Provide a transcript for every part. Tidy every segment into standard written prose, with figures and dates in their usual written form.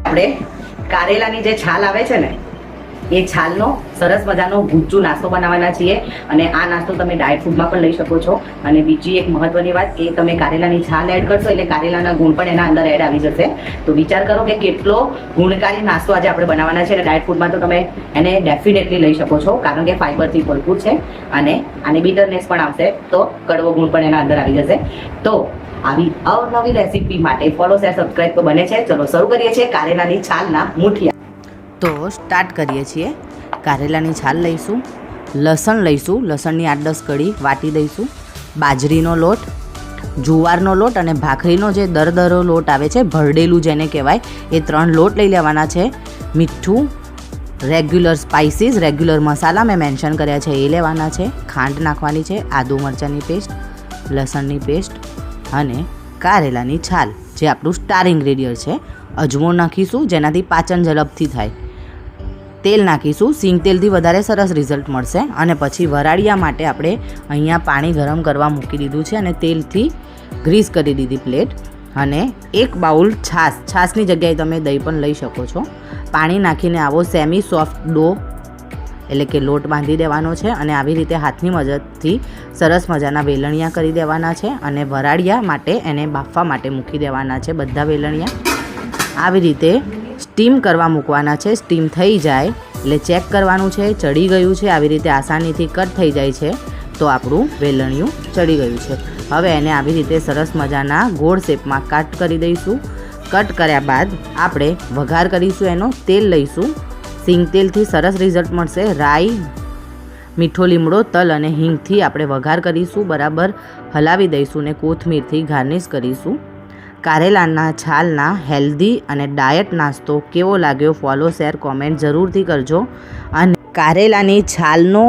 આપણે કારેલાની જે છાલ આવે છે ને એ છાલનો સરસ મજાનો ગુજ્જુ નાસ્તો બનાવવાના છીએ અને આ નાસ્તો તમે ડાયટ ફૂડમાં પણ લઈ શકો છો. અને બીજી એક મહત્વની વાત, એ તમે કારેલાની છાલ એડ કરશો એટલે કારેલાના ગુણ પણ એના અંદર એડ આવી જશે. તો વિચાર કરો કે કેટલો ગુણકારી નાસ્તો આજે આપણે બનાવવાના છે. અને ડાયટ ફૂડમાં તો તમે એને ડેફિનેટલી લઈ શકો છો, કારણ કે ફાઈબરથી ભરપૂર છે અને આને બીટરનેસ પણ આવશે તો કડવો ગુણ પણ એના અંદર આવી જશે. તો આવી અવનવી રેસીપી માટે ફોલો, શેર, સબસ્ક્રાઇબ તો બને છે. ચલો શરૂ કરીએ છીએ કારેલાની છાલના મુઠિયા. તો સ્ટાર્ટ કરીએ છીએ. કારેલાની છાલ લઈશું, લસણ લઈશું, લસણની 8-10 કળી વાટી દઈશું, બાજરીનો લોટ, જુવારનો લોટ અને ભાખરીનો જે દરદરો લોટ આવે છે, ભરડેલું જેને કહેવાય, એ 3 લોટ લઈ લેવાના છે. મીઠું, રેગ્યુલર સ્પાઇસીસ, રેગ્યુલર મસાલા મેં મેન્શન કર્યા છે એ લેવાના છે. ખાંડ નાખવાની છે, આદુ મરચાંની પેસ્ટ, લસણની પેસ્ટ અને કારેલાની છાલ જે આપણું સ્ટાર ઇન્ગ્રેડિયન્ટ છે. અજમો નાખીશું જેનાથી પાચન ઝડપથી થાય. તેલ નાખીશું, સિંગ તેલથી વધારે સરસ રિઝલ્ટ મળશે. અને પછી વરાળિયા માટે આપણે અહીંયા પાણી ગરમ કરવા મૂકી દીધું છે અને તેલથી ગ્રીસ કરી દીધી પ્લેટ. અને 1 બાઉલ છાશની જગ્યાએ તમે દહીં પણ લઈ શકો છો. પાણી નાખીને આવો સેમી સોફ્ટ ડો એટલે કે લોટ બાંધી દેવાનો છે અને આવી રીતે હાથની મદદથી સરસ મજાના વેલણિયા કરી દેવાના છે. અને વરાળિયા માટે એને બાફવા માટે મૂકી દેવાના છે બધા વેલણિયા. આવી રીતે સ્ટીમ કરવા મૂકવાના છે. સ્ટીમ થઈ જાય એટલે ચેક કરવાનું છે ચડી ગયું છે. આવી રીતે આસાનીથી કટ થઈ જાય છે તો આપણું વેલણિયું ચડી ગયું છે. હવે એને આવી રીતે સરસ મજાના ગોળ શેપમાં કટ કરી દઈશું. કટ કર્યા બાદ આપણે વઘાર કરીશું. એનો તેલ લઈશું, સિંગ તેલથી સરસ રિઝલ્ટ મળશે. રાઈ, મીઠો લીમડો, તલ અને હિંગથી આપણે વઘાર કરીશું. બરાબર હલાવી દઈશું ને કોથમીરથી ગાર્નિશ કરીશું. કારેલાના છાલના હેલ્ધી અને ડાયટ નાસ્તો કેવો લાગ્યો ફોલો, શેર, કોમેન્ટ જરૂરથી કરજો. અને કારેલાની છાલનો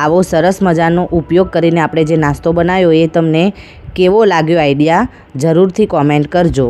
આવો સરસ મજાનો ઉપયોગ કરીને આપણે જે નાસ્તો બનાવ્યો એ તમને કેવો લાગ્યો આઈડિયા જરૂરથી કોમેન્ટ કરજો.